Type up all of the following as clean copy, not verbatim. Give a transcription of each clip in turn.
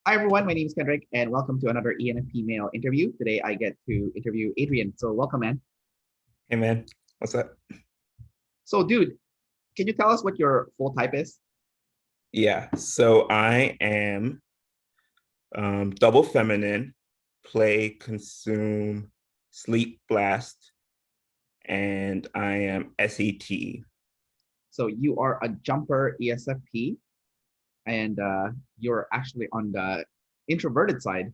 Hi everyone, my name is Kendrick and welcome to another ENFP male interview. Today I get to interview Adrian. So welcome, man. Hey man, what's up? So dude, can you tell us what your full type is? Yeah, so I am double feminine, play, consume, sleep, blast, and I am SET. So you are a jumper ESFP and you're actually on the introverted side,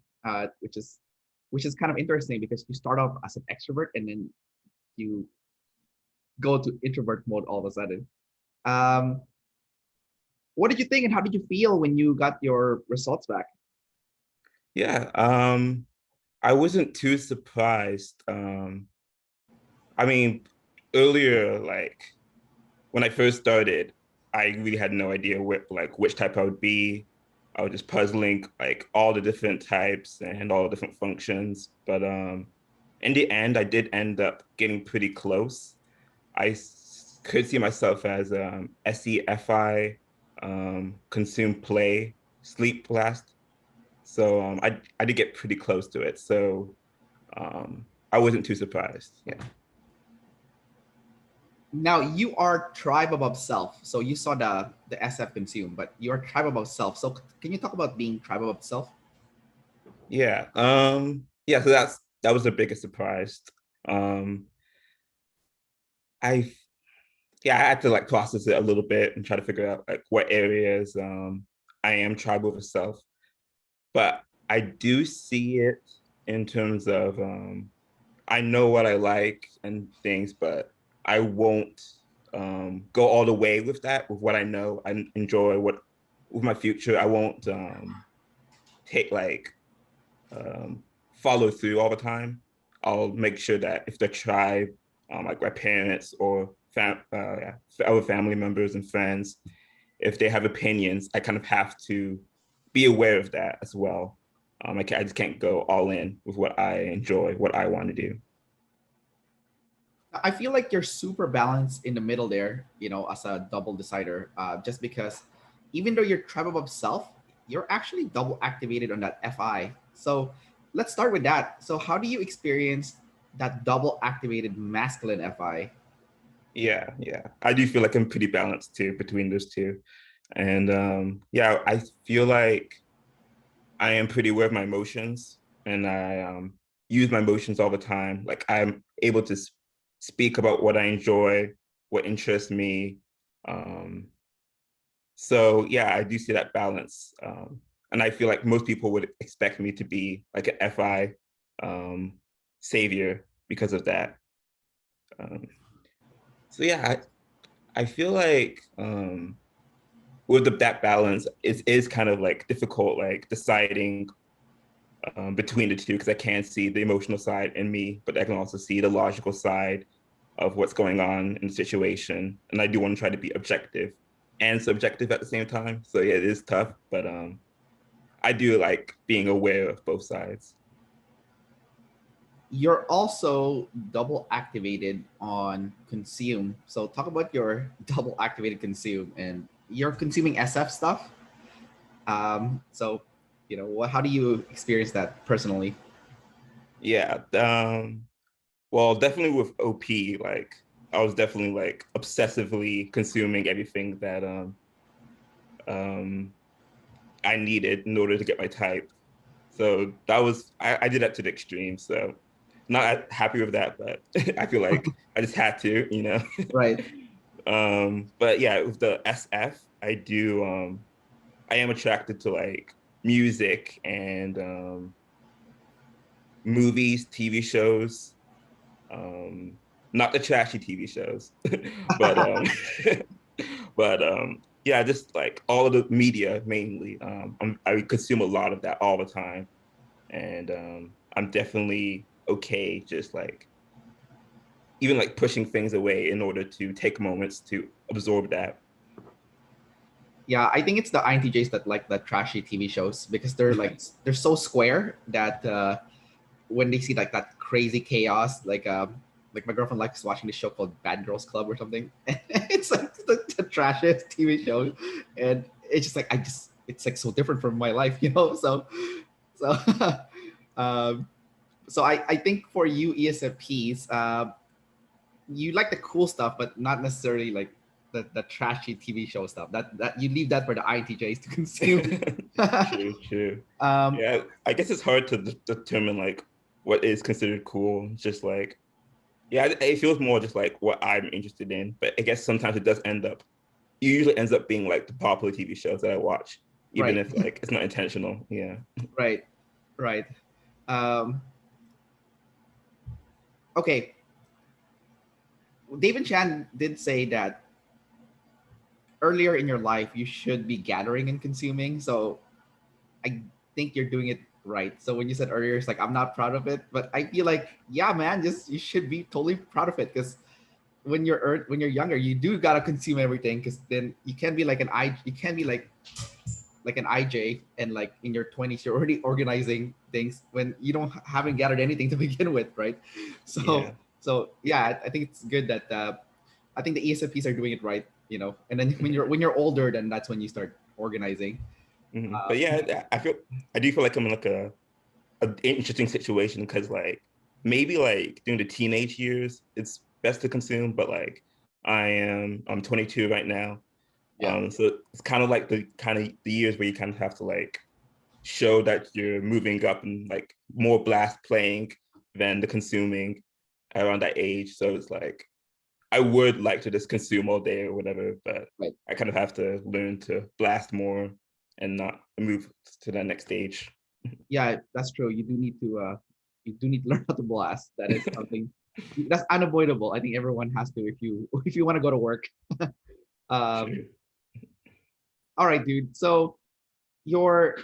which is kind of interesting because you start off as an extrovert and then you go to introvert mode all of a sudden. Um, what did you think and how did you feel when you got your results back? Yeah, I wasn't too surprised. I mean, earlier, like when I first started, I really had no idea which type I would be. I was just puzzling like all the different types and all the different functions. But in the end, I did end up getting pretty close. Could see myself as SEFI, consume, play, sleep, blast. So I did get pretty close to it. So I wasn't too surprised. Yeah. Now you are tribe above self. So you saw the SF consume, but you are tribe above self. So can you talk about being tribe above self? Yeah. Yeah, so that was the biggest surprise. Um I yeah, I had to like process it a little bit and try to figure out like what areas I am tribal with self. But I do see it in terms of I know what I like and things, but I won't go all the way with that, with what I know I enjoy, what with my future. I won't take like um, follow through all the time. I'll make sure that if the tribe, like my parents or yeah, other family members and friends, if they have opinions, I kind of have to be aware of that as well. I just can't go all in with what I enjoy, what I want to do. I feel like you're super balanced in the middle there, as a double decider, just because even though you're tribe above self, you're actually double activated on that FI. So let's start with that. So how do you experience that double activated masculine FI? Yeah, yeah. I do feel like I'm pretty balanced too between those two. And yeah, I feel like I am pretty aware of my emotions and I use my emotions all the time. Like I'm able to speak about what I enjoy, what interests me. Um, so yeah, I do see that balance. And I feel like most people would expect me to be like an FI um, savior because of that. Um, so yeah, I feel like with that balance, it is kind of like difficult, like deciding between the two because I can see the emotional side in me, but I can also see the logical side of what's going on in the situation. And I do want to try to be objective and subjective at the same time. So yeah, it is tough, but I do like being aware of both sides. You're also double activated on consume. So talk about your double activated consume and you're consuming SF stuff. So, how do you experience that personally? Yeah. Well, definitely with OP, like I was definitely like obsessively consuming everything that um I needed in order to get my type. So I did that to the extreme. So not happy with that, but I feel like I just had to, you know. Right. But yeah, with the SF, I am attracted to like music and movies, TV shows, um, not the trashy TV shows, but yeah, just like all of the media mainly. I consume a lot of that all the time, and I'm definitely okay just like even like pushing things away in order to take moments to absorb that. Yeah, I think it's the INTJs that like the trashy TV shows because they're so square that when they see like that crazy chaos, like my girlfriend likes watching this show called Bad Girls Club or something. It's like the trashiest TV show, and it's just like it's like so different from my life, you know. So um, so I think for you ESFPs, you like the cool stuff, but not necessarily like the trashy TV show stuff. That you leave that for the INTJs to consume. True, true. um, Yeah, I guess it's hard to determine like what is considered cool. Just like, yeah, it feels more just like what I'm interested in. But I guess sometimes it does end up, it usually ends up being like the popular TV shows that I watch, even right, if like it's not intentional. Yeah. right, right. Um, okay, David Chan did say that earlier in your life you should be gathering and consuming. So I think you're doing it right. So when you said earlier, it's like I'm not proud of it, but I feel like yeah, man, just you should be totally proud of it because when you're younger, you do gotta consume everything because then you can't be like you can't be like an IJ and like in your 20s you're already organizing things when you don't haven't gathered anything to begin with, right? So Yeah. so yeah, I think it's good that I think the ESFPs are doing it right, you know. And then when you're older, then that's when you start organizing. But yeah, I do feel like I'm in like a interesting situation because like maybe like during the teenage years it's best to consume, but like I'm 22 right now. Yeah, So it's kind of like the years where you kind of have to like show that you're moving up and like more blast playing than the consuming around that age. So it's like I would like to just consume all day or whatever, but right. I kind of have to learn to blast more and not move to that next stage. Yeah, that's true. You do need to learn how to blast. That is something that's unavoidable. I think everyone has to if you want to go to work. Um, True. all right, dude. So your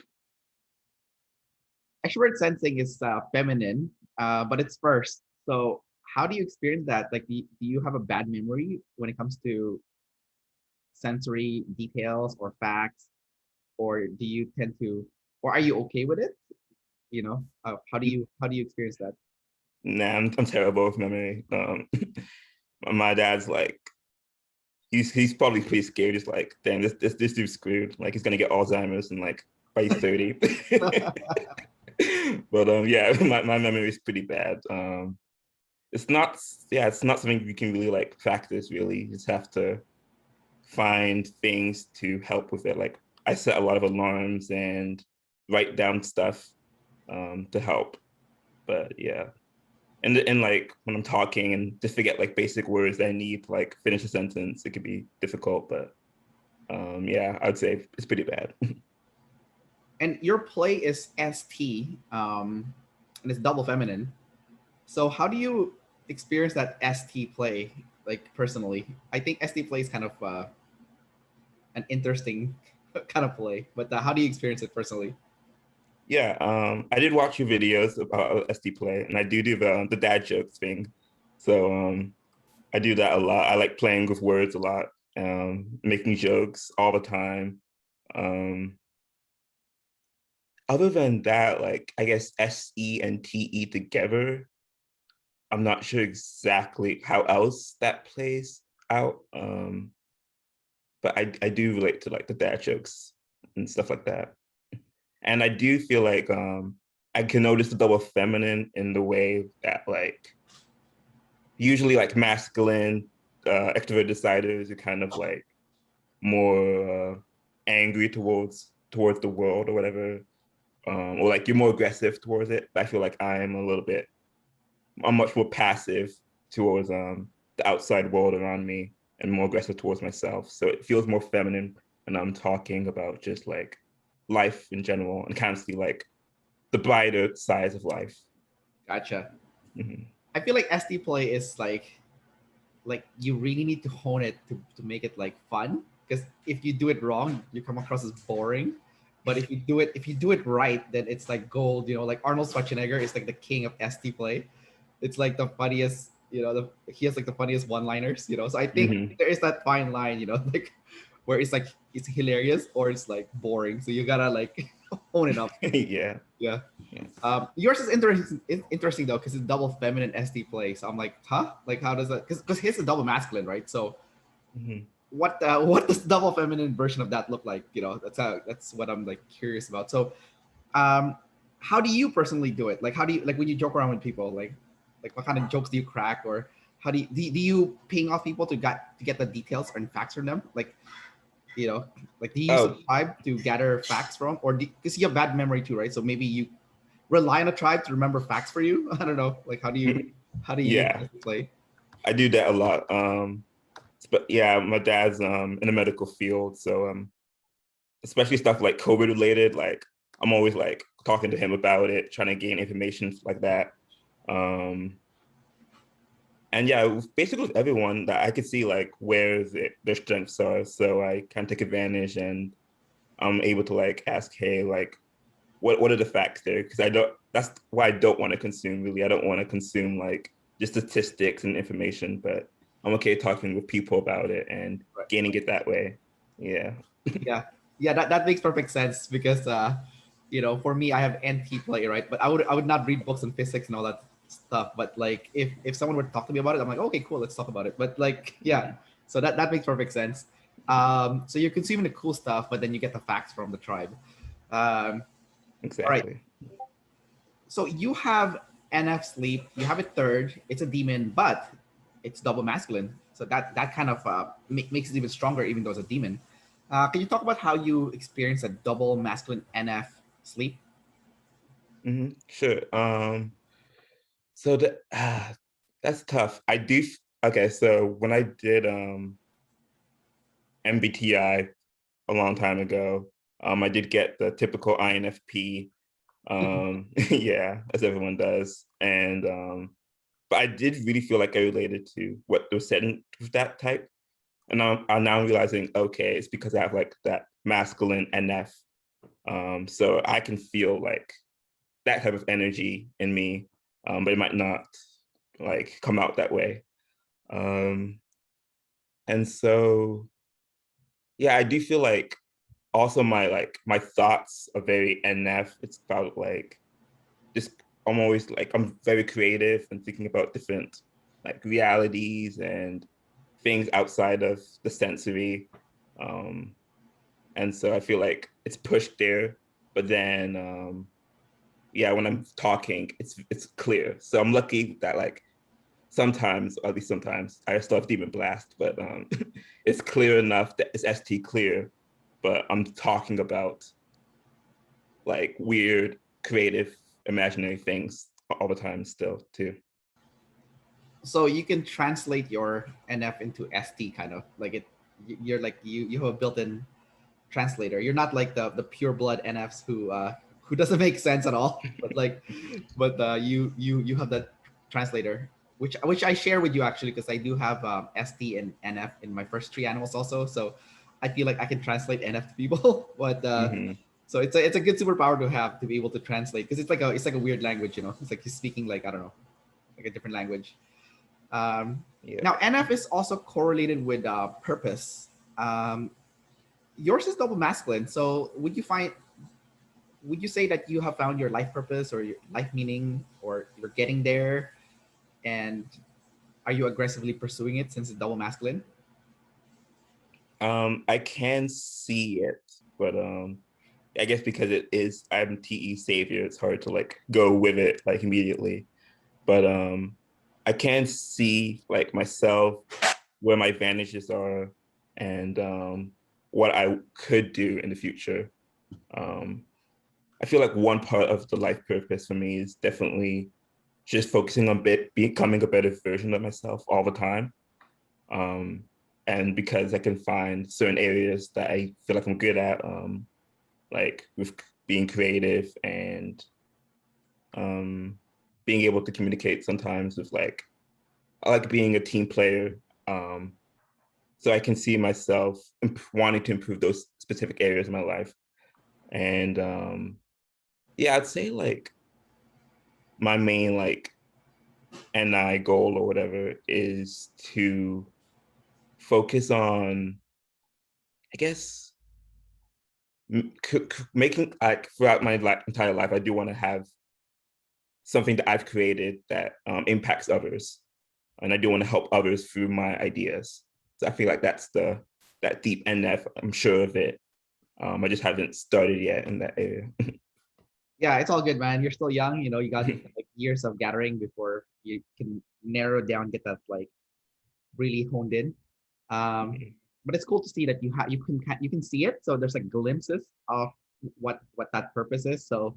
extrovert sensing is feminine, but it's first. So how do you experience that? Like, do you have a bad memory when it comes to sensory details or facts, or do you tend to, or are you okay with it? You know, how do you experience that? Nah, I'm terrible with memory. My dad's like, he's probably pretty scared. He's like, damn, this dude's screwed. Like he's gonna get Alzheimer's and like by 30. But yeah, my memory is pretty bad. It's not, yeah, it's not something you can really like practice. Really, you just have to find things to help with it. Like I set a lot of alarms and write down stuff to help. But yeah, and like when I'm talking and just forget like basic words that I need to like finish a sentence, it could be difficult. But yeah, I'd say it's pretty bad. And your play is ST, and it's double feminine. So how do you experience that ST play, like personally? I think ST play is kind of an interesting kind of play, but how do you experience it personally? Yeah, I did watch your videos about SD play, and I do the dad jokes thing. So I do that a lot. I like playing with words a lot, making jokes all the time. Um, Other than that, like I guess SE and TE together, I'm not sure exactly how else that plays out. But I do relate to like the dad jokes and stuff like that. And I do feel like I can notice the double feminine in the way that like usually like masculine extrovert deciders are kind of like more angry towards the world or whatever, or like you're more aggressive towards it. But I feel like I'm much more passive towards the outside world around me and more aggressive towards myself. So it feels more feminine when I'm talking about just like life in general and kind of see like the brighter sides of life. Gotcha. Mhm. I feel like SD play is like you really need to hone it to make it like fun. Because if you do it wrong, you come across as boring. But if you do it right, then it's like gold. You know, like Arnold Schwarzenegger is like the king of SD play. It's like the funniest. You know, he has like the funniest one-liners. You know, so I think Mhm. there is that fine line. You know, like where it's like it's hilarious or it's like boring. So you gotta like hone it up. Yeah. Yeah. Yeah. Yours is interesting though, because it's double feminine SD play. So I'm like, huh? Like, how does that? Because his is double masculine, right? So Mhm. what does double feminine version of that look like? You know, that's what I'm like curious about. So um how do you personally do it? Like how do you, like when you joke around with people, like what kind of jokes do you crack, or how do you ping off people to get the details and facts from them? Like, you know, like do you use a Oh, tribe to gather facts from, or because you have bad memory too, right? So maybe you rely on a tribe to remember facts for you. I don't know. Like how do you yeah, play? I do that a lot. But yeah, my dad's in the medical field, so especially stuff like COVID related, like I'm always like talking to him about it, trying to gain information like that. Um, and yeah, basically with everyone that I could see like where their strengths are, so I can take advantage, and I'm able to like ask, hey, like what are the facts there? Because I don't. That's why I don't want to consume. Really, I don't want to consume like just statistics and information, but I'm okay talking with people about it and Right. gaining it that way. Yeah. Yeah, yeah, that makes perfect sense because you know, for me, I have NT play, right? But I would not read books on physics and all that stuff. But like if someone were to talk to me about it, I'm like, okay, cool, let's talk about it. But like, yeah, so that makes perfect sense. So you're consuming the cool stuff, but then you get the facts from the tribe. Um, all right. Exactly. So you have NF sleep. You have a third. It's a demon, but it's double masculine. So that kind of makes it even stronger, even though it's a demon. Can you talk about how you experience a double masculine NF sleep? Sure. So that's tough. Okay, so when I did MBTI a long time ago, I did get the typical INFP. Yeah, as everyone does. And but I did really feel like I related to what was said with that type. And I'm now realizing, okay, it's because I have like that masculine NF. So I can feel like that type of energy in me, but it might not like come out that way. Um, and so, yeah, I do feel like also my thoughts are very NF. It's about like just I'm always like I'm very creative and thinking about different like realities and things outside of the sensory. Um, and so I feel like it's pushed there, but then yeah, when I'm talking, it's clear. So I'm lucky that like sometimes, or at least sometimes, I still have Demon Blast, but it's clear enough that it's ST clear, but I'm talking about like weird, creative, imaginary things all the time still too. So you can translate your NF into ST, kind of like it. You're like you have a built-in translator. You're not like the pure blood NFs who doesn't make sense at all. But like, but you have that translator, which I share with you actually because I do have ST and NF in my first three animals also. So I feel like I can translate NF to people. But Mm-hmm. so it's a good superpower to have to be able to translate because it's like a weird language, you know. It's like you're speaking like I don't know, like a different language. Um, Yeah. Now NF is also correlated with purpose. Yours is double masculine. So would you say that you have found your life purpose or your life meaning, or you're getting there, and are you aggressively pursuing it since it's double masculine? I can see it, but I guess because I'm TE savior, it's hard to like go with it like immediately. But I can see like myself where my advantages are and what I could do in the future. Um, I feel like one part of the life purpose for me is definitely just focusing on becoming a better version of myself all the time. Um, and because I can find certain areas that I feel like I'm good at, like with being creative and um, being able to communicate sometimes with like, I like being a team player. Um, so I can see myself wanting to improve those specific areas of my life. And yeah, I'd say like my main like NI goal or whatever is to focus on, I guess, making like throughout my entire life, I do want to have something that I've created that impacts others, and I do want to help others through my ideas. So I feel like that's the that deep NF. I'm sure of it. I just haven't started yet in that area. Yeah, it's all good, man. You're still young. You got like years of gathering before you can narrow down, get that like really honed in. But it's cool to see that you can see it. So there's like glimpses of what that purpose is. So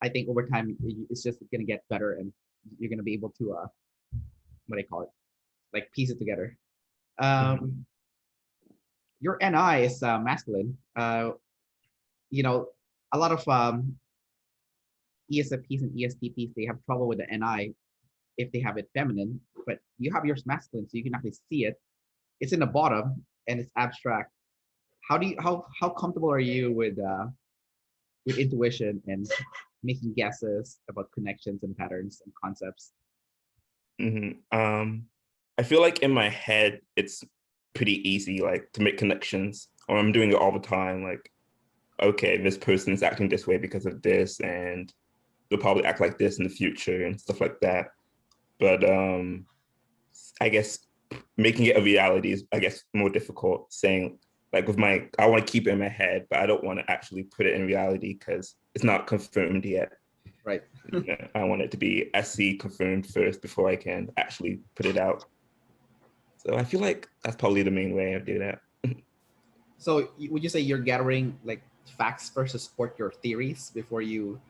I think over time it's just gonna get better, and you're gonna be able to what do you call it, like piece it together. Your NI is masculine. You know, a lot of ESFPs and ESTPs, they have trouble with the NI if they have it feminine, but you have yours masculine, so you can actually see it. It's in the bottom and it's abstract. How comfortable are you with intuition and making guesses about connections and patterns and concepts? I feel like in my head it's pretty easy, like to make connections, or I'm doing it all the time. Like, okay, this person is acting this way because of this, and they'll probably act like this in the future and stuff like that. But I guess making it a reality is, I guess, more difficult. Saying like I want to keep it in my head, but I don't want to actually put it in reality because it's not confirmed yet. Right. I want it to be SC confirmed first before I can actually put it out. So I feel like that's probably the main way I do that. So would you say you're gathering like facts first to support your theories before you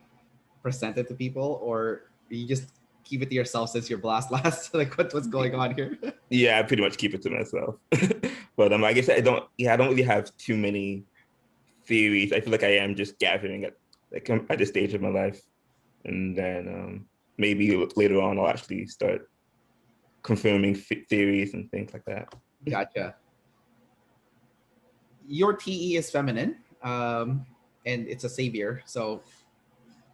present it to people, or you just keep it to yourself since you're blast last? Like what's going on here? Yeah, I pretty much keep it to myself. But I guess I don't really have too many theories. I feel like I am just gathering at this stage of my life. And then maybe later on I'll actually start confirming theories and things like that. Gotcha. Your TE is feminine, and it's a savior. So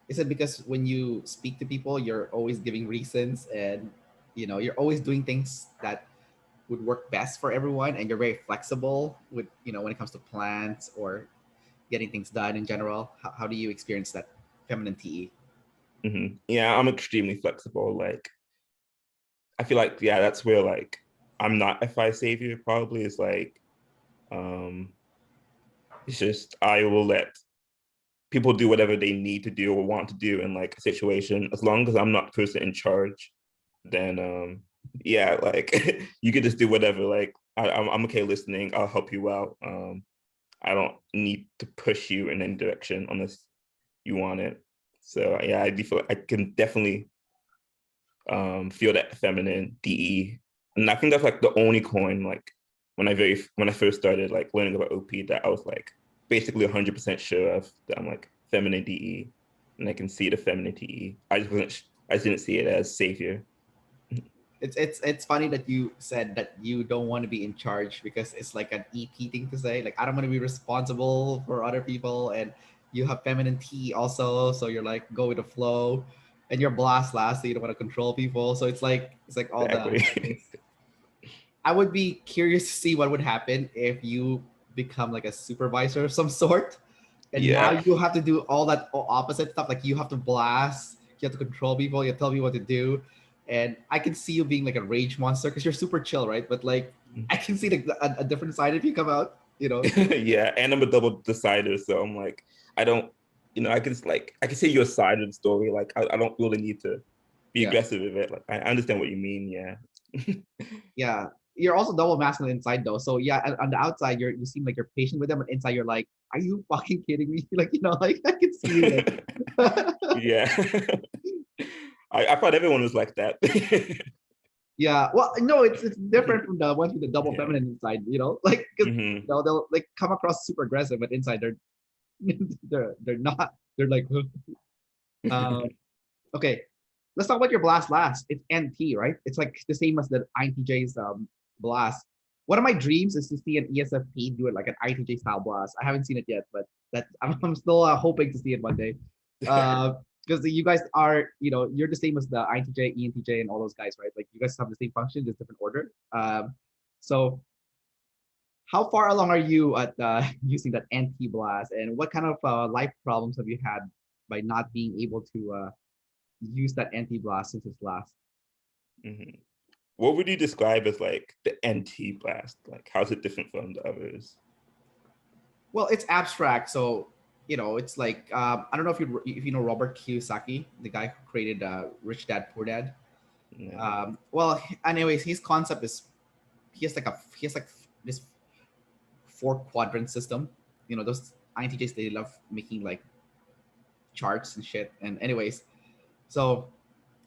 is it because when you speak to people, you're always giving reasons, and you're always doing things that would work best for everyone, and you're very flexible with when it comes to plans or getting things done in general? How do you experience that feminine TE? Yeah, I'm extremely flexible. Like, I feel like, yeah, that's where like I'm not a Fi savior probably, is like, it's just I will let people do whatever they need to do or want to do in like a situation. As long as I'm not the person in charge, then yeah, like you could just do whatever. Like I'm okay listening. I'll help you out. I don't need to push you in any direction unless you want it. So yeah, I do feel I can definitely feel that feminine DE, and I think that's like the only coin like when I first started like learning about OP that I was like basically 100% sure of, that I'm like feminine DE, and I can see the feminine DE. I just didn't see it as savior. It's funny that you said that you don't want to be in charge, because it's like an EP thing to say. Like, I don't want to be responsible for other people, and you have feminine T also, so you're like go with the flow, and you're blast last, so you don't want to control people. So it's like all the. Exactly. I would be curious to see what would happen if you become like a supervisor of some sort, and now Yeah. you have to do all that opposite stuff. Like, you have to blast, you have to control people, you have to tell me what to do. And I can see you being like a rage monster because you're super chill, right? But like, I can see like a different side if you come out, Yeah, and I'm a double decider, so I'm like, I don't, I can see your side of the story. Like, I don't really need to be Yeah. aggressive with it. Like, I understand what you mean. Yeah. Yeah. You're also double masculine inside though. So yeah, on the outside, you seem like you're patient with them, but inside you're like, are you fucking kidding me? Like, like I can see you. Like, Yeah. I thought everyone was like that. yeah. Well, no, it's different from the ones with the double Yeah. feminine inside, like, because Mm-hmm. they'll like come across super aggressive, but inside they're not. They're like, um, okay, let's talk about your blast last. It's NT, right? It's like the same as the INTJ's blast. One of my dreams is to see an ESFP do it like an INTJ style blast. I haven't seen it yet, but I'm still hoping to see it one day. Because you guys are, you're the same as the INTJ, ENTJ, and all those guys, right? Like, you guys have the same function, just different order. So how far along are you at using that NT blast, and what kind of life problems have you had by not being able to use that anti blast since its last? Mm-hmm. what would you describe as like the NT blast? Like, how's it different from the others? Well, it's abstract, so it's like I don't know if you know Robert Kiyosaki, the guy who created Rich Dad Poor Dad. Yeah. Well, anyways, his concept is he has like this 4 quadrant system. Those INTJs, they love making like charts and shit. And anyways, so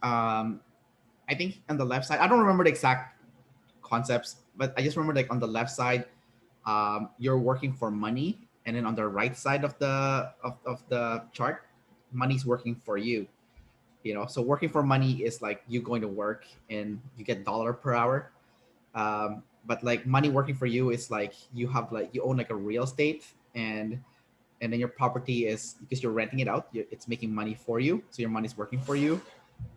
um, I think on the left side, I don't remember the exact concepts, but I just remember like on the left side, you're working for money, and then on the right side of the chart, money's working for you. So working for money is like you going to work and you get dollar per hour. But like money working for you is like you own like a real estate, and then your property is because you're renting it out, it's making money for you, so your money's working for you.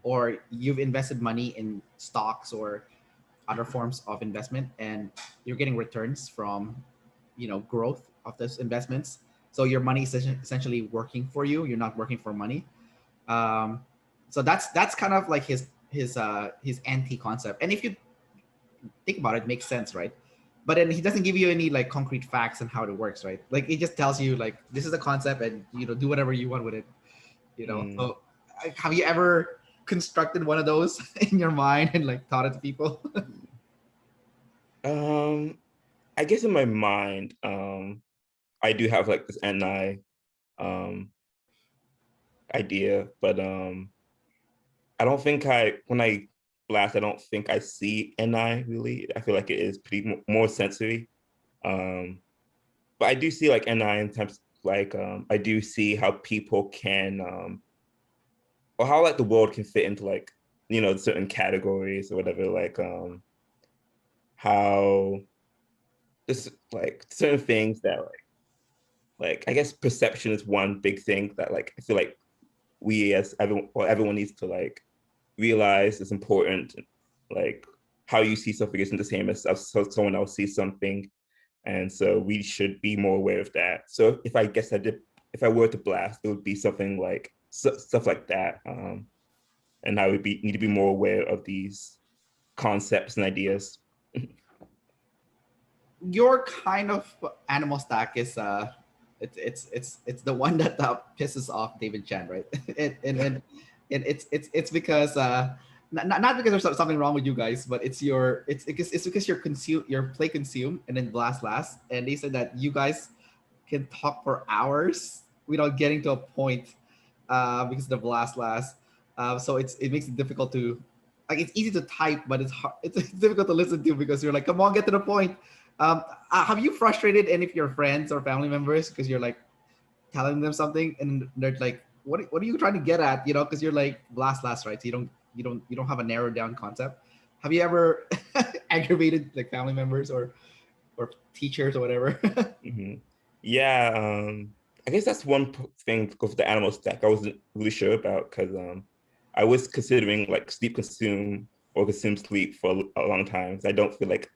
Or you've invested money in stocks or other forms of investment, and you're getting returns from growth of those investments. So your money is essentially working for you, you're not working for money. So that's kind of like his anti-concept. And if you think about it, it makes sense, right? But then he doesn't give you any like concrete facts on how it works, right? Like it just tells you like this is a concept, and do whatever you want with it. So have you ever constructed one of those in your mind and like taught it to people? I guess in my mind, I do have like this NI idea, but I don't think when I blast, I don't think I see NI really. I feel like it is pretty more sensory. But I do see like NI in terms like I do see how people can or how like the world can fit into like certain categories or whatever, like how just like certain things that like I guess perception is one big thing that like I feel like we as everyone needs to like realize is important. Like how you see something isn't the same as someone else sees something, and so we should be more aware of that. So if if I were to blast, it would be something like stuff like that, and I would need to be more aware of these concepts and ideas. Your kind of animal stack is it's the one that pisses off David Chan, right? And it's because not because there's something wrong with you guys, but it's because you're play consume and then blast last, and they said that you guys can talk for hours without getting to a point, because of the blast last. So it makes it difficult to like it's easy to type, but it's hard, it's difficult to listen to because you're like, come on, get to the point. Have you frustrated any of your friends or family members because you're like telling them something and they're like, what are you trying to get at? Because you're like blast last, right? So you don't have a narrowed down concept. Have you ever aggravated like family members or teachers or whatever? Mhm. Yeah, I guess that's one thing of the animal stack I wasn't really sure about because I was considering like sleep consume or consume sleep for a long time. So I don't feel like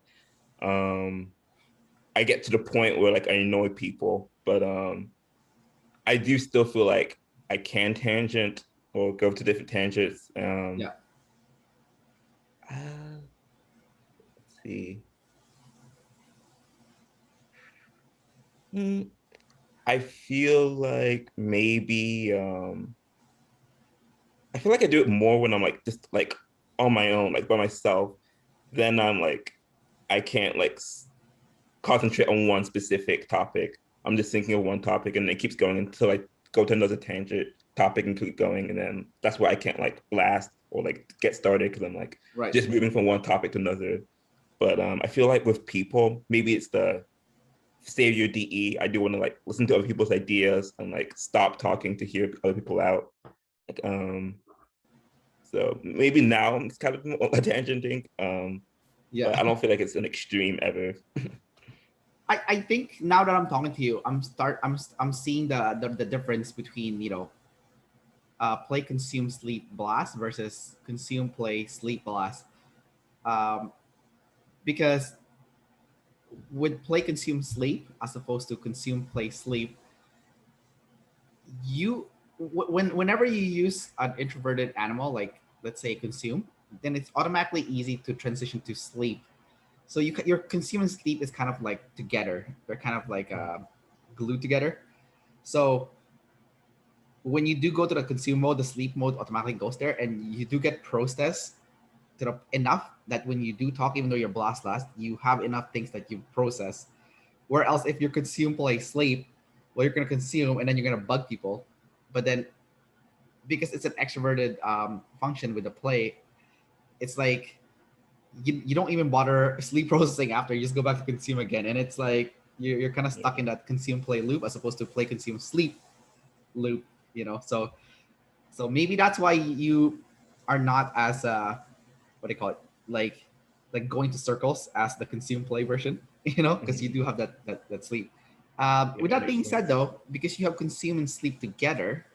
I get to the point where like I annoy people, but I do still feel like I can tangent or go to different tangents. Yeah. Let's see. Hmm, I feel like maybe I feel like I do it more when I'm like just like on my own, like by myself. Then I'm like I can't like concentrate on one specific topic. I'm just thinking of one topic and it keeps going until I go to another tangent topic and keep going. And then that's why I can't like blast or like get started because I'm like Right. just moving from one topic to another. But I feel like with people, maybe it's the save your DE. I do want to like listen to other people's ideas and like stop talking to hear other people out. Like, so maybe now it's kind of a tangenting, but Yeah. I don't feel like it's an extreme ever. I think now that I'm talking to you, I'm seeing the difference between play consume sleep blast versus consume play sleep blast. Um, because with play consume sleep as opposed to consume play sleep, whenever you use an introverted animal like let's say consume, then it's automatically easy to transition to sleep. So your consume and sleep is kind of like together. They're kind of like glued together. So when you do go to the consume mode, the sleep mode automatically goes there, and you do get processed to the enough that when you do talk, even though you're blast last, you have enough things that you process. Where else, if you consume, play, sleep, well, you're gonna consume and then you're gonna bug people. But then because it's an extroverted function with the play, it's like you don't even bother sleep processing after. You just go back to consume again, and it's like you're kind of stuck in that consume play loop as opposed to play consume sleep loop. So maybe that's why you are not as what do you call it, like going to circles as the consume play version, because you do have that sleep. With that being said, though, because you have consume and sleep together,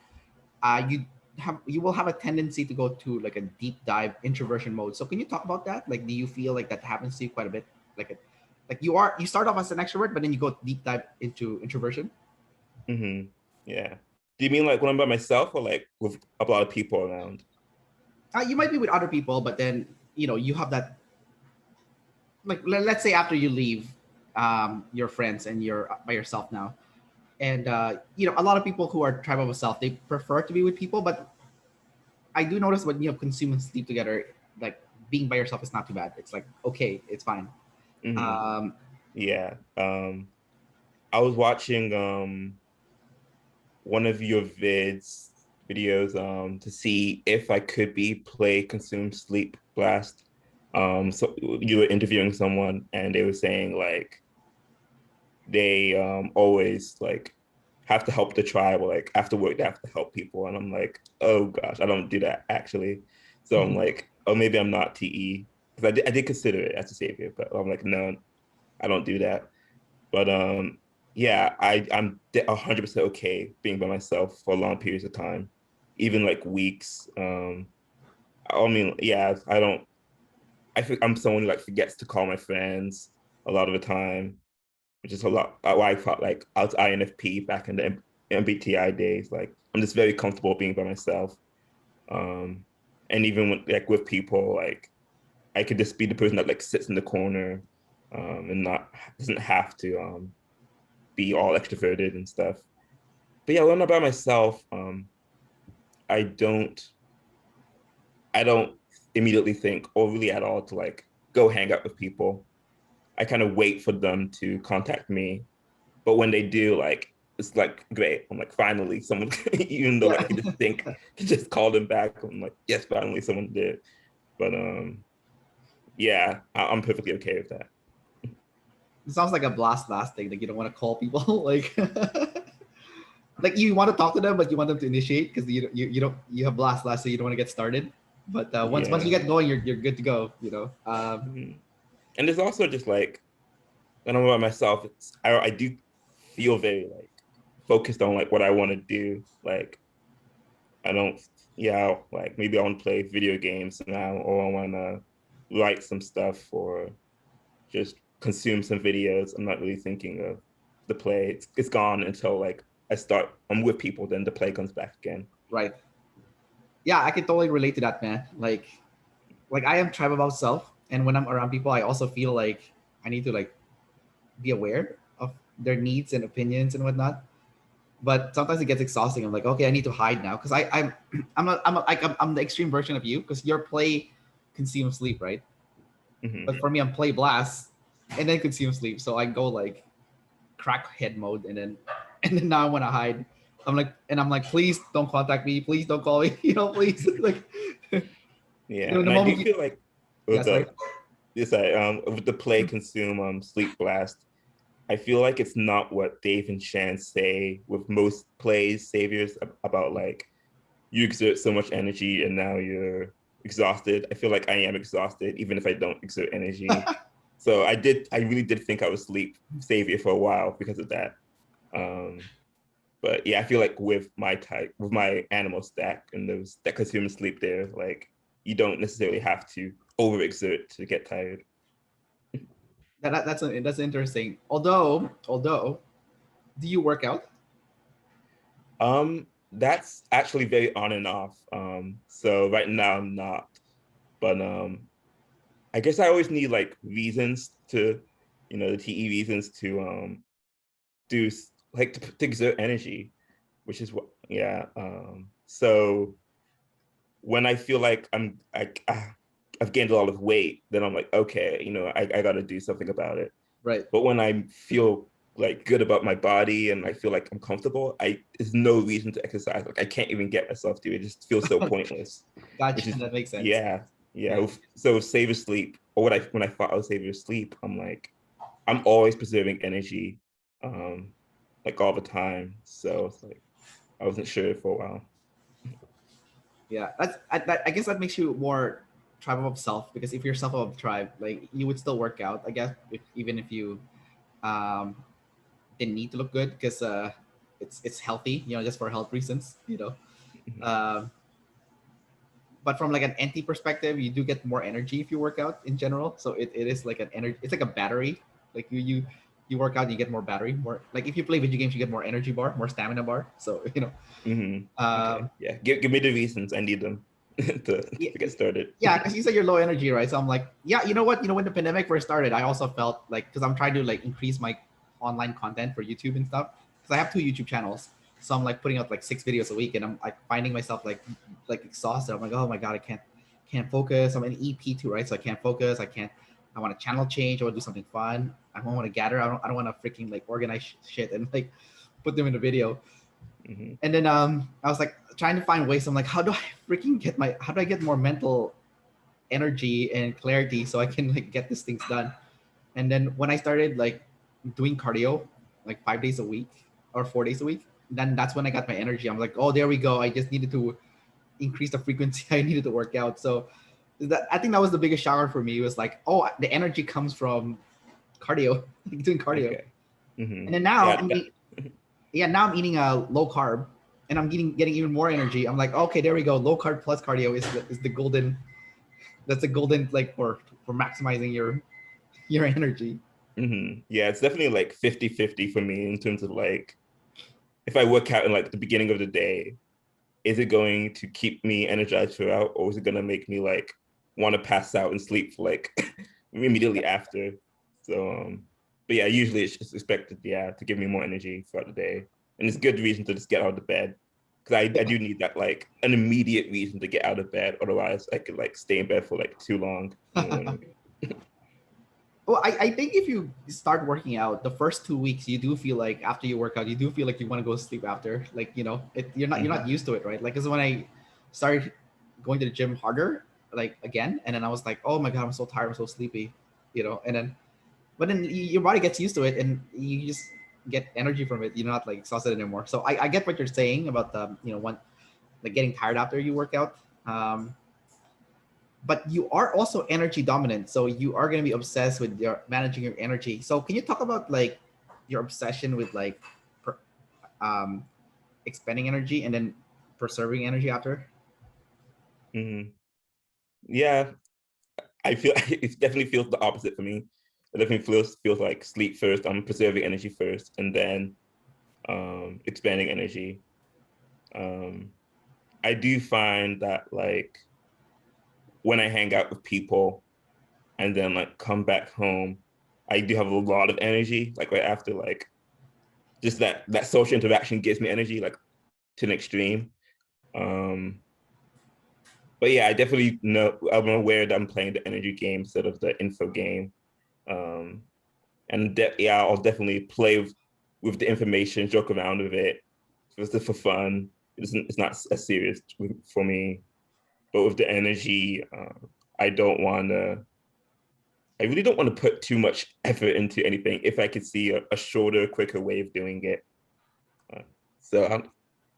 you will have a tendency to go to like a deep dive introversion mode. So can you talk about that? Like, do you feel like that happens to you quite a bit? Like you start off as an extrovert, but then you go deep dive into introversion. Yeah. Do you mean like when I'm by myself or like with a lot of people around? You might be with other people, but then you have that. Like let's say after you leave your friends and you're by yourself now, and a lot of people who are tribe of a self, they prefer to be with people, but I do notice when you have consume and sleep together, like being by yourself is not too bad. It's like, okay, it's fine. Yeah. I was watching one of your videos to see if I could be play consume sleep blast. So you were interviewing someone and they were saying like they always like have to help the tribe, or like after work they have to help people, and I'm like, oh gosh, I don't do that actually. So I'm like, oh, maybe I'm not TE, because I did consider it as a savior, but I'm like, no, I don't do that. But yeah, I'm 100% okay being by myself for long periods of time, even like weeks. I mean, yeah, I don't. I think I'm someone who like forgets to call my friends a lot of the time, which is a lot. Why I felt like I was INFP back in the MBTI days. Like I'm just very comfortable being by myself, and even when, like with people, like I could just be the person that like sits in the corner, and not doesn't have to be all extroverted and stuff. But yeah, when I'm by myself, I don't I don't immediately think or really at all to like go hang out with people. I kind of wait for them to contact me. But when they do, like it's like great. I'm like, finally someone, even though like I could just think to just call them back. I'm like, yes, finally someone did. But yeah, I'm perfectly okay with that. It sounds like a blast last thing. Like you don't want to call people, like like you want to talk to them, but you want them to initiate because you don't you have blast last, so you don't want to get started. But once you get going, you're good to go. And there's also just like when I'm by myself, I do feel very like focused on like what I want to do. Like I don't, yeah, like maybe I want to play video games now, or I want to write some stuff, or just consume some videos. I'm not really thinking of the play. It's gone until like I'm with people, then the play comes back again. Right. Yeah, I can totally relate to that, man. Like I am tribe about self, and when I'm around people, I also feel like I need to like be aware of their needs and opinions and whatnot. But sometimes it gets exhausting. I'm like, okay, I need to hide now because I'm the extreme version of you because your play consume sleep, right? But for me, I'm play blast and then consume sleep. So I go like crackhead mode, and then now I want to hide. I'm like, please don't contact me. Please don't call me. Please. Like, yeah, the and I do moment feel like with with the play consume sleep blast, I feel like it's not what Dave and Shan say with most plays saviors about like you exert so much energy and now you're exhausted. I feel like I am exhausted even if I don't exert energy. So I really did think I was sleep savior for a while because of that. But yeah, I feel like with my animal stack and those that consume sleep there, like you don't necessarily have to overexert to get tired. that's interesting. Although, do you work out? That's actually very on and off. So right now I'm not, But I guess I always need like reasons to, the TE reasons to do like to exert energy, which is what, yeah. So when I feel like I've gained a lot of weight, then I'm like, okay, I got to do something about it. Right. But when I feel like good about my body and I feel like I'm comfortable, there's no reason to exercise. Like I can't even get myself to. It just feels so pointless. Which Gotcha. is That makes sense. yeah. Yeah. So save your sleep, or when I thought I was saving your sleep, I'm like, I'm always preserving energy, like all the time. So it's like I wasn't sure for a while. Yeah. I guess that makes you more tribe of self, because if you're self of tribe, like you would still work out, I guess, even if you um didn't need to look good, because it's healthy, just for health reasons, Mhm. Um, but from like an anti perspective, you do get more energy if you work out in general. So it is like an energy. It's like a battery. Like you work out, you get more battery. More like if you play video games, you get more energy bar, more stamina bar. So Okay. um, Yeah. Give me the reasons. I need them yeah, to get started. yeah. Because you said you're low energy, right? So I'm like, yeah. You know what? When the pandemic first started, I also felt like, because I'm trying to like increase my online content for YouTube and stuff. Because I have 2 YouTube channels. So I'm like putting out like 6 videos a week, and I'm like finding myself like exhausted. I'm like, oh my god, I can't focus. I'm an EP too, right? So I can't focus. I can't. I want a channel change. I want to do something fun. I don't want to gather. I don't want to freaking like organize shit and like put them in a video. Mhm. And then I was like trying to find ways. I'm like, how do I get more mental energy and clarity so I can like get these things done? And then when I started like doing cardio like 5 days a week or 4 days a week, then that's when I got my energy. I'm like, oh, there we go. I just needed to increase the frequency. I needed to work out. So I think that was the biggest shocker for me. It was like, oh, the energy comes from cardio, like doing cardio. Okay. Hmm. And then now Yeah. now I'm eating a low carb, and I'm getting even more energy. I'm like, okay, there we go. Low carb plus cardio is the golden. That's the golden, like, for maximizing your energy. Yeah, it's definitely like 50-50 for me in terms of like if I work out in like the beginning of the day, is it going to keep me energized throughout, or is it going to make me like want to pass out and sleep for like immediately after? So, but yeah, usually it's just expected, yeah, to give me more energy throughout the day, and it's good reason to just get out of the bed because I Yeah. do need that like an immediate reason to get out of bed. Otherwise, I could like stay in bed for like too long in the morning. Well, I think if you start working out the first 2 weeks, you do feel like after you work out, you do feel like you want to go sleep after. Like, you're not used to it, right? Like, because when I started going to the gym harder, like again, and then I was like, oh my god, I'm so tired, I'm so sleepy, and then but then your body gets used to it, and you just get energy from it. You're not like exhausted anymore. So I get what you're saying about the one, like getting tired after you work out. But you are also energy dominant, so you are going to be obsessed with your managing your energy. So can you talk about like your obsession with like per, um expending energy and then preserving energy after? Hmm. Yeah, I feel it definitely feels the opposite for me. It definitely feels like sleep first. I'm preserving energy first, and then expanding energy. Um, I do find that like when I hang out with people and then like come back home, I do have a lot of energy. Like right after, like just that social interaction gives me energy like to an extreme. Um, but yeah, I definitely know I'm aware that I'm playing the energy game instead of the info game. Um, and yeah, I'll definitely play with the information, joke around with it, just for fun. It's not as serious for me. But with the energy, I don't want to. I really don't want to put too much effort into anything if I could see a shorter, quicker way of doing it. Uh, so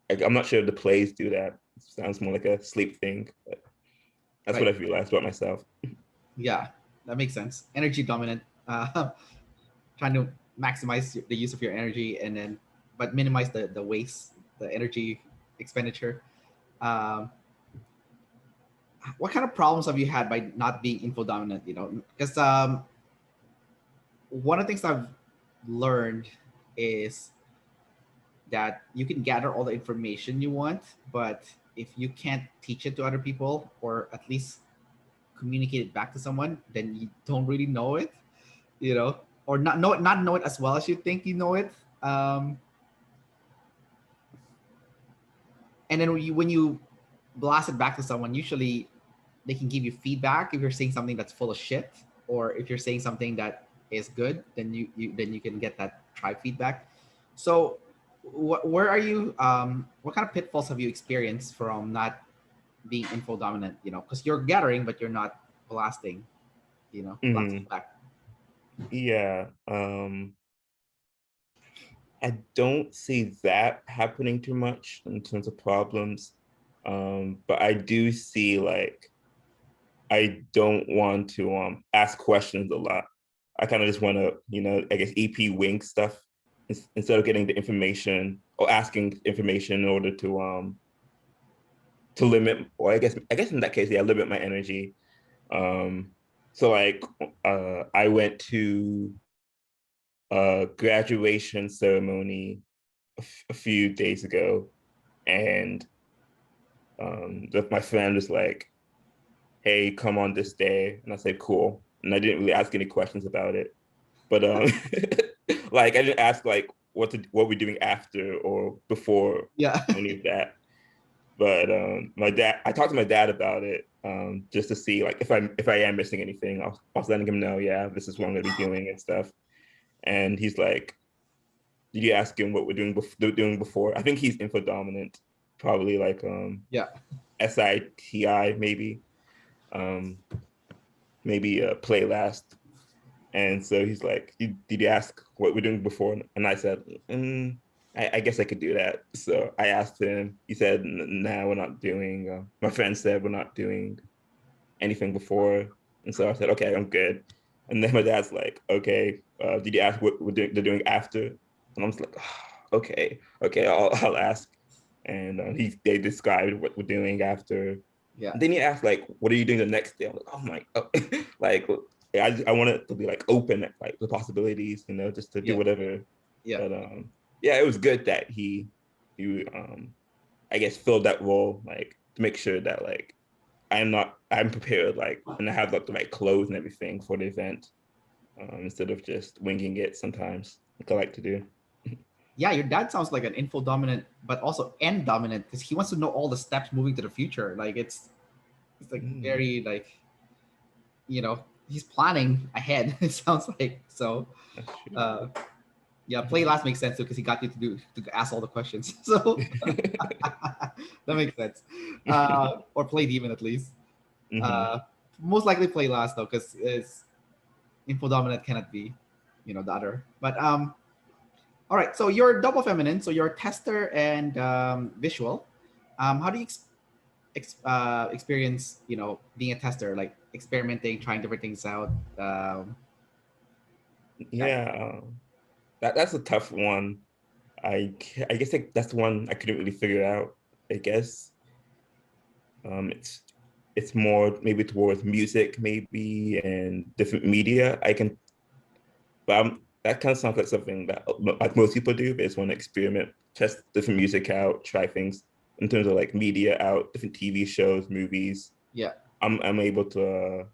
I'm not sure if the plays do that. It sounds more like a sleep thing, but that's what Right. I've realized about myself. Yeah, that makes sense. Energy dominant. Trying to maximize the use of your energy, and then but minimize the waste, the energy expenditure. Um, what kind of problems have you had by not being info dominant? Because one of the things I've learned is that you can gather all the information you want, but if you can't teach it to other people, or at least communicate it back to someone, then you don't really know it, you know, or not know it as well as you think you know it. And then when you blast it back to someone, usually they can give you feedback if you're saying something that's full of shit, or if you're saying something that is good, then you can get that tribe feedback. So where are you, what kind of pitfalls have you experienced from not being info dominant, you know, because you're gathering but you're not blasting, you know, blasting back. Yeah. I don't see that happening too much in terms of problems. But I do see like I don't want to ask questions a lot. I kind of just want to, you know, I guess EP wing stuff instead of getting the information or asking information in order to limit, or I guess in that case, yeah, limit my energy. So like I went to a graduation ceremony a few days ago, and my friend was like, "Hey, come on this day," and I said, "Cool," and I didn't really ask any questions about it, but like I didn't ask like what we're doing after or before Yeah. any of that. But I talked to my dad about it, just to see like if I am missing anything. I was letting him know, yeah, this is what I'm gonna be doing and stuff. And he's like, did you ask him what we're doing before? I think he's info dominant, probably like Yeah. SITI maybe, maybe play last. And so he's like, did you ask what we're doing before? And I said, I guess I could do that. So I asked him. He said, "Nah, we're not doing." My friend said we're not doing anything before, and so I said, "Okay, I'm good." And then my dad's like, "Okay, did you ask what they're doing after?" And I'm just like, oh, "Okay, I'll ask." And they described what we're doing after. Yeah. And then he asked like, "What are you doing the next day?" I'm like, "Oh my," like I want it to be like open, like the possibilities, you know, just to do whatever. Yeah. But yeah, it was good that he I guess filled that role, like to make sure that like I'm prepared, like, and I have like the right clothes and everything for the event, instead of just winging it sometimes, like I like to do. Yeah, your dad sounds like an info dominant, but also end dominant, because he wants to know all the steps moving to the future. Like it's like very like, you know, he's planning ahead. It sounds like so. That's true. Yeah, play last makes sense too, because he got you to ask all the questions. So that makes sense. Or play demon at least. Most likely play last though, because it's info dominant cannot be, you know, the other. But all right. So you're double feminine. So you're tester and visual. How do you experience, you know, being a tester, like experimenting, trying different things out? Yeah, that's a tough one. I guess like, that's one I couldn't really figure out. I guess it's more maybe towards music, maybe, and different media. But that kind of sounds like something that like most people do. They just want to experiment, test different music out, try things in terms of like media out, different TV shows, movies. Yeah. I'm able to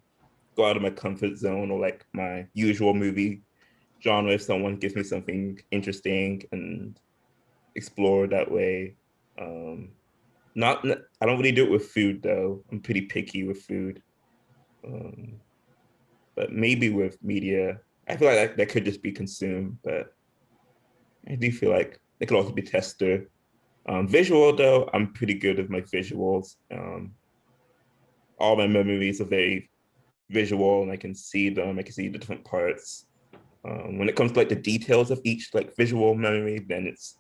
go out of my comfort zone or like my usual movie genre if someone gives me something interesting and explore that way. Um, not I don't really do it with food though. I'm pretty picky with food. Um, but maybe with media, I feel like that could just be consumed. But I do feel like they could also be tester. Visual though, I'm pretty good with my visuals. All my memories are very visual, and I can see them. I can see the different parts. When it comes to like the details of each like visual memory, then it's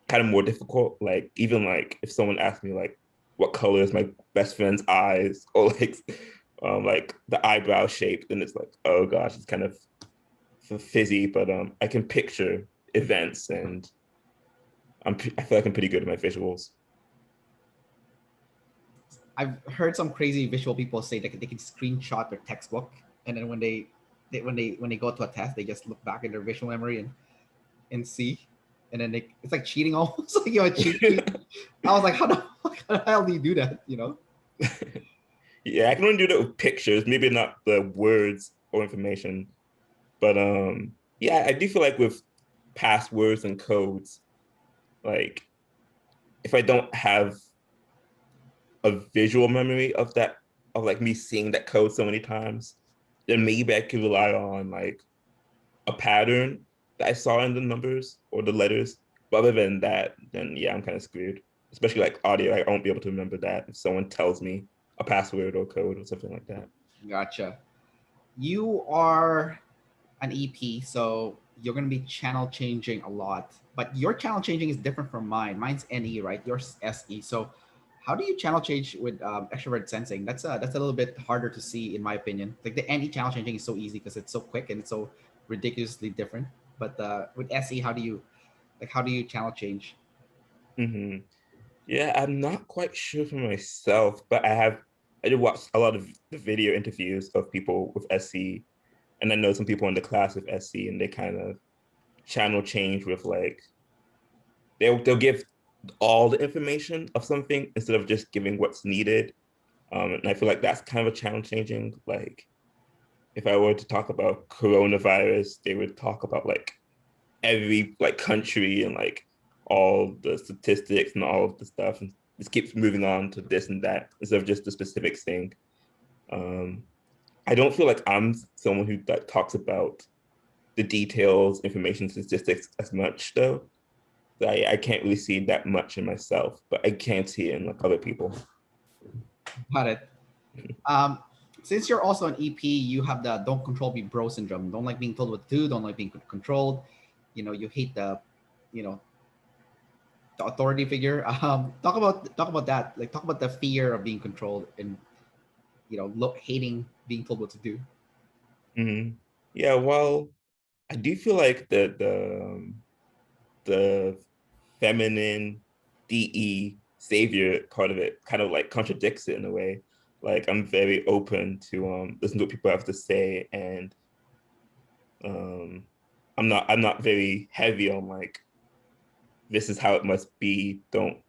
kind of more difficult. Like even like if someone asked me like what color is my best friend's eyes, or like the eyebrow shape, then it's like, oh gosh, it's kind of fizzy. But I can picture events, and I feel like I'm pretty good at my visuals. I've heard some crazy visual people say that they can screenshot their textbook, and then when they go to a test, they just look back in their visual memory and see, and then it's like cheating almost. Like, you know, cheat sheet. I was like, how the hell do you do that? You know? Yeah, I can only do that with pictures, maybe not the words or information. But yeah, I do feel like with passwords and codes, like if I don't have a visual memory of that, of like me seeing that code so many times, then maybe I could rely on like a pattern that I saw in the numbers or the letters. But other than that, then yeah, I'm kind of screwed. Especially like audio, I won't be able to remember that if someone tells me a password or code or something like that. Gotcha. You are an EP, so you're going to be channel changing a lot. But your channel changing is different from mine. Mine's NE, right? Yours SE. So how do you channel change with extrovert sensing? That's a little bit harder to see, in my opinion. Like the NE channel changing is so easy because it's so quick and it's so ridiculously different. But with SE, how do you channel change? Hmm. Yeah, I'm not quite sure for myself, but I did watch a lot of the video interviews of people with SC, and I know some people in the class with SC, and they kind of channel change with like they'll give all the information of something instead of just giving what's needed. And I feel like that's kind of a channel changing. Like if I were to talk about coronavirus, they would talk about like every like country and like all the statistics and all of the stuff, and just keeps moving on to this and that instead of just the specific thing. Um, I don't feel like I'm someone who like talks about the details, information, statistics as much though. So I can't really see that much in myself, but I can see it in like other people. Got it. Um, since you're also an EP, you have the don't control me bro syndrome. Don't like being told what to do. Don't like being controlled. You hate the authority figure. Talk about that. Like talk about the fear of being controlled and hating being told what to do. Mhm. Yeah, well, I do feel like the feminine DE savior part of it kind of like contradicts it in a way. Like I'm very open to listen to what people have to say, and um I'm not very heavy on like this is how it must be. Don't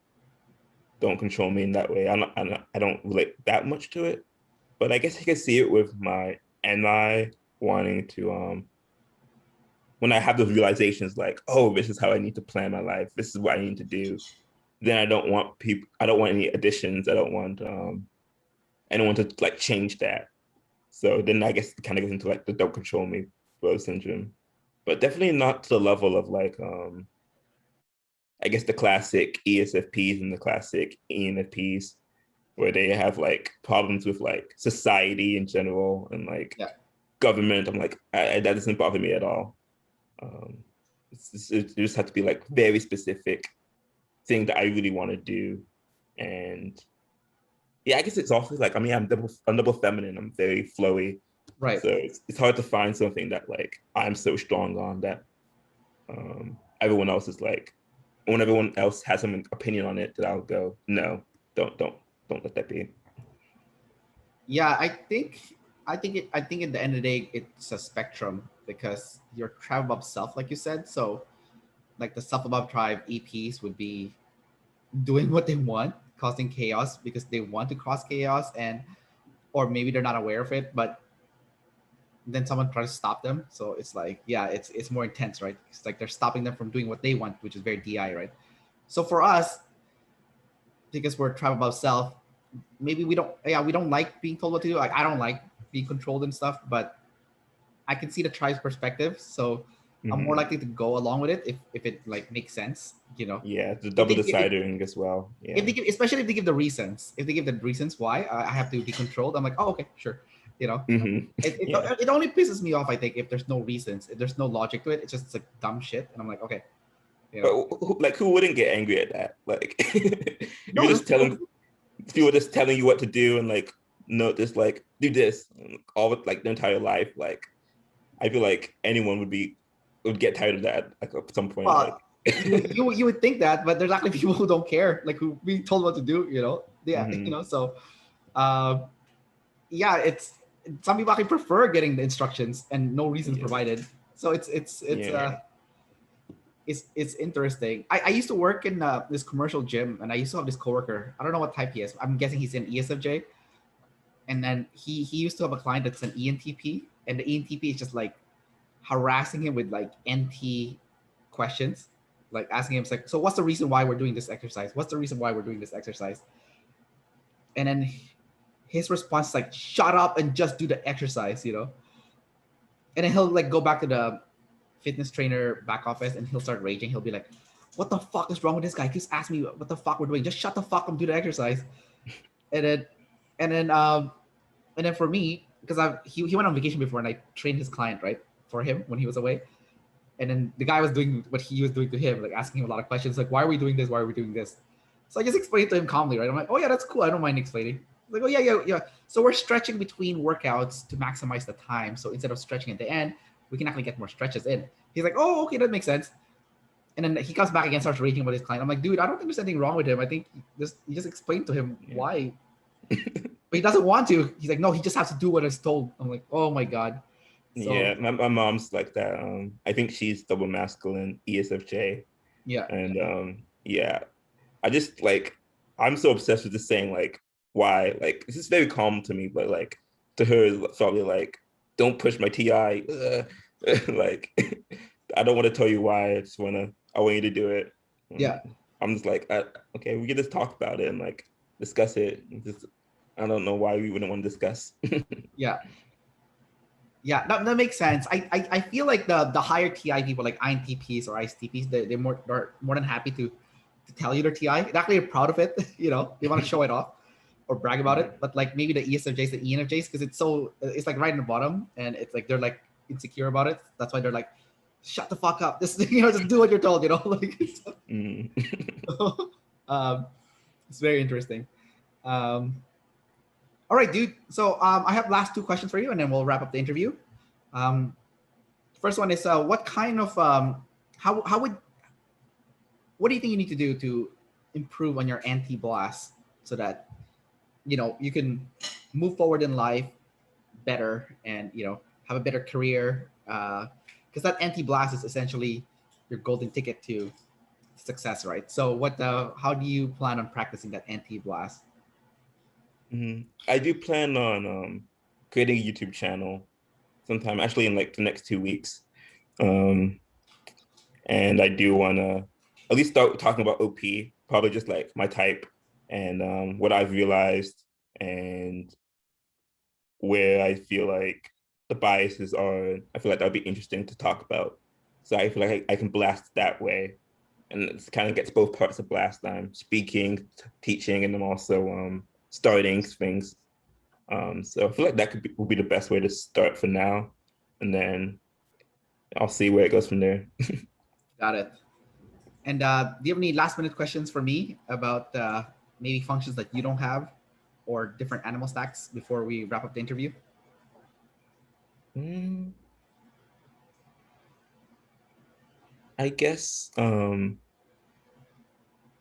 control me in that way. I don't relate that much to it. But I guess I can see it with my NI wanting to when I have those realizations like, oh, this is how I need to plan my life. This is what I need to do. Then I don't want any additions. I don't want anyone to like change that. So then I guess it kind of goes into like the don't control me bro syndrome. But definitely not to the level of like I guess the classic ESFPs and the classic ENFPs where they have like problems with like society in general and like Yeah. government. I'm like, that doesn't bother me at all. Um, it just has to be like very specific thing that I really want to do. And yeah, I guess it's also like, I mean, I'm double feminine. I'm very flowy. Right. So it's hard to find something that like I'm so strong on that everyone else is like, when everyone else has some opinion on it, that I'll go, no, don't let that be. Yeah, I think at the end of the day it's a spectrum because your tribe above self, like you said. So like the self above tribe EPs would be doing what they want, causing chaos because they want to cause chaos, and or maybe they're not aware of it, but then someone tries to stop them. So it's like, yeah, it's more intense, right? It's like they're stopping them from doing what they want, which is very DI, right? So for us, because we're tribe above self, maybe we don't like being told what to do. Like I don't like being controlled and stuff, but I can see the tribe's perspective. So I'm more Mhm. likely to go along with it if it like makes sense, Yeah, the If double they if, deciding as well. if Yeah. they give, especially if they give the reasons, if they give the reasons why I have to be controlled, I'm like, oh, okay, sure. You know, Hmm. it, it, Yeah. it only pisses me off, I think, if there's no reasons, if there's no logic to it. It's just like dumb shit. And I'm like, okay, you But know, like, who wouldn't get angry at that? Like, if no, you're just telling people just telling you what to do and like, no, just like do this all of, like their entire life. Like, I feel like anyone would get tired of that like at some point. Like, well, you would think that, but there's actually people who don't care, like who being told what to do, Yeah, hmm so uh, yeah, it's some people actually prefer getting the instructions and no reasons yeah, provided. So yeah. it's interesting. I used to work in this commercial gym, and I used to have this coworker. I don't know what type he is. I'm guessing he's in ESFJ. And then he used to have a client that's an ENTP, and the ENTP is just like harassing him with like NT questions, like asking him, like, so what's the reason why we're doing this exercise? What's the reason why we're doing this exercise? And then his response is like, shut up and just do the exercise, you know? And then he'll like go back to the fitness trainer back office and he'll start raging. He'll be like, what the fuck is wrong with this guy? He keeps asking me what the fuck we're doing. Just shut the fuck up and do the exercise. And then, and then, um, and then for me, because he went on vacation before and I trained his client, right, for him when he was away. And then the guy was doing what he was doing to him, like asking him a lot of questions, like, why are we doing this? Why are we doing this? So I just explained to him calmly, right? I'm like, oh yeah, that's cool. I don't mind explaining. He's like, oh yeah. So we're stretching between workouts to maximize the time. So instead of stretching at the end, we can actually get more stretches in. He's like, oh, okay, that makes sense. And then he comes back again, starts raging about his client. I'm like, dude, I don't think there's anything wrong with him. I think you just explained to him why. But he doesn't want to. He's like, no, he just has to do what is told. I'm like, oh my God. So, yeah, my mom's like that. I think she's double masculine, ESFJ. Yeah. And yeah, I just like, I'm so obsessed with just saying like, why? Like, this is very calm to me, but like, to her, it's probably like, don't push my TI. Like, I don't want to tell you why. I want you to do it. Yeah. I'm just like, okay, we can just talk about it and like discuss it. I don't know why we wouldn't want to discuss. Yeah. Yeah, that makes sense. I feel like the higher TI people, like INTPs or ISTPs, they're more than happy to tell you their TI. They're actually proud of it, you know. They want to show it off or brag about it. But like maybe the ESFJs, the ENFJs, because it's like right in the bottom, and it's like they're like insecure about it. That's why they're like, shut the fuck up. Just just do what you're told, you know. Like, it's very interesting. All right, dude. So I have last two questions for you, and then we'll wrap up the interview. First one is, what kind of what do you think you need to do to improve on your anti-blast so that you can move forward in life better and have a better career? Because that anti-blast is essentially your golden ticket to success, right? So how do you plan on practicing that anti-blast? I do plan on creating a YouTube channel sometime, actually in like the next 2 weeks. And I do want to at least start talking about OP, probably just like my type and what I've realized and where I feel like the biases are. I feel like that would be interesting to talk about. So I feel like I can blast that way. And it kind of gets both parts of blast. I'm speaking, teaching, and I'm also starting things. So I feel like that would be the best way to start for now. And then I'll see where it goes from there. Got it. And do you have any last minute questions for me about maybe functions that you don't have or different animal stacks before we wrap up the interview? I guess, are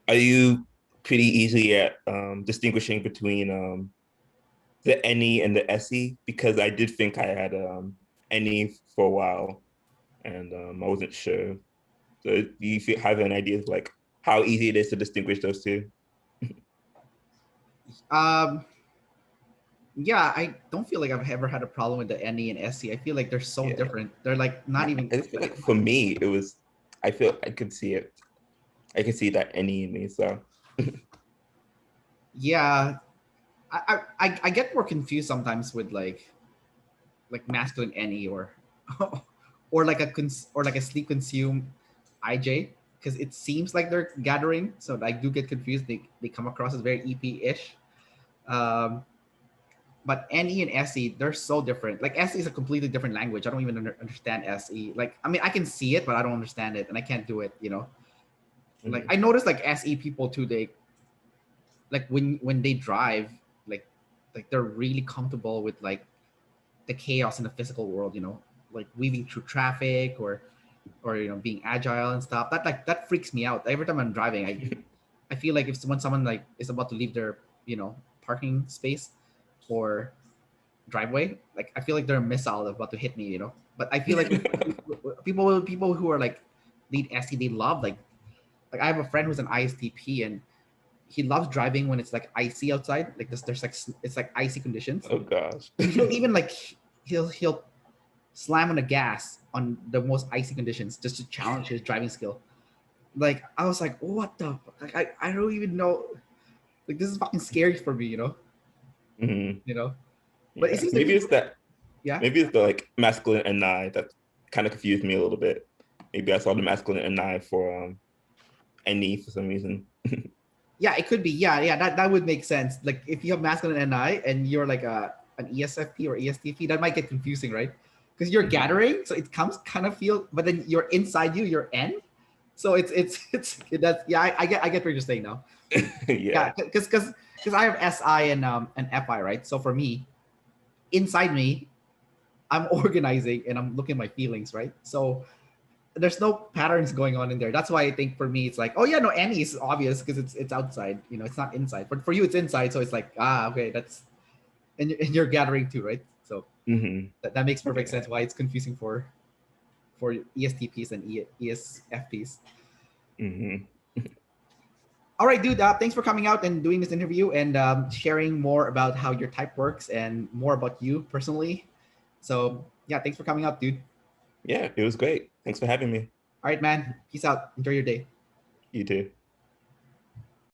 you pretty easy at distinguishing between the Ni and the Se? Because I did think I had Ni for a while and I wasn't sure. So do you have an idea of like how easy it is to distinguish those two? Yeah, I don't feel like I've ever had a problem with the Ni and Se. I feel like they're so different. They're like not even. I feel like for me, it was. I feel I could see it. I could see that Ni in me. So. Yeah, I get more confused sometimes with like masculine Ni or or like a sleep consume IJ, because it seems like they're gathering. So I do get confused. They come across as very EP-ish. But Ni and Se, they're so different. Like Se is a completely different language. I don't even understand Se. Like, I mean, I can see it, but I don't understand it, and I can't do it. Like I noticed like Se people too. They like when they drive, like they're really comfortable with like the chaos in the physical world. Like weaving through traffic or being agile and stuff. That freaks me out. Every time I'm driving, I feel like if someone like is about to leave their parking space or driveway, like I feel like they're a missile about to hit me. But I feel like people who are like lead SE, they love like I have a friend who's an ISTP and he loves driving when it's like icy outside, like there's like it's like icy conditions, Oh gosh. and he'll even like he'll slam on the gas on the most icy conditions just to challenge his driving skill. Like I was like, what the fuck? Like I don't even know. Like this is fucking scary for me, you know. Mhm. You know. But it Yeah, seems like maybe it's that. yeah. Maybe it's the like masculine and Ni that kind of confused me a little bit. Maybe I saw the masculine and Ni for Ni for some reason. Yeah, it could be. Yeah, that would make sense. Like if you have masculine and I and you're like an ESFP or ESTP, that might get confusing, right? Because you're gathering, so it comes kind of feel, but then you're inside you're N. So it's that's yeah, I get what you're saying now. Yeah, Yeah. because I have SI and FI, right? So for me, inside me, I'm organizing and I'm looking at my feelings, right? So there's no patterns going on in there. That's why I think for me it's like, oh yeah, no, Annie is obvious because it's outside, you know, it's not inside. But for you it's inside, so it's like, okay, that's and you're gathering too, right? So Hmm. that makes perfect Yeah. sense why it's confusing for ESTPs and ESFPs. Hmm. All right, dude. Thanks for coming out and doing this interview and sharing more about how your type works and more about you personally. So yeah, thanks for coming out, dude. Yeah, it was great. Thanks for having me. All right, man. Peace out. Enjoy your day. You too.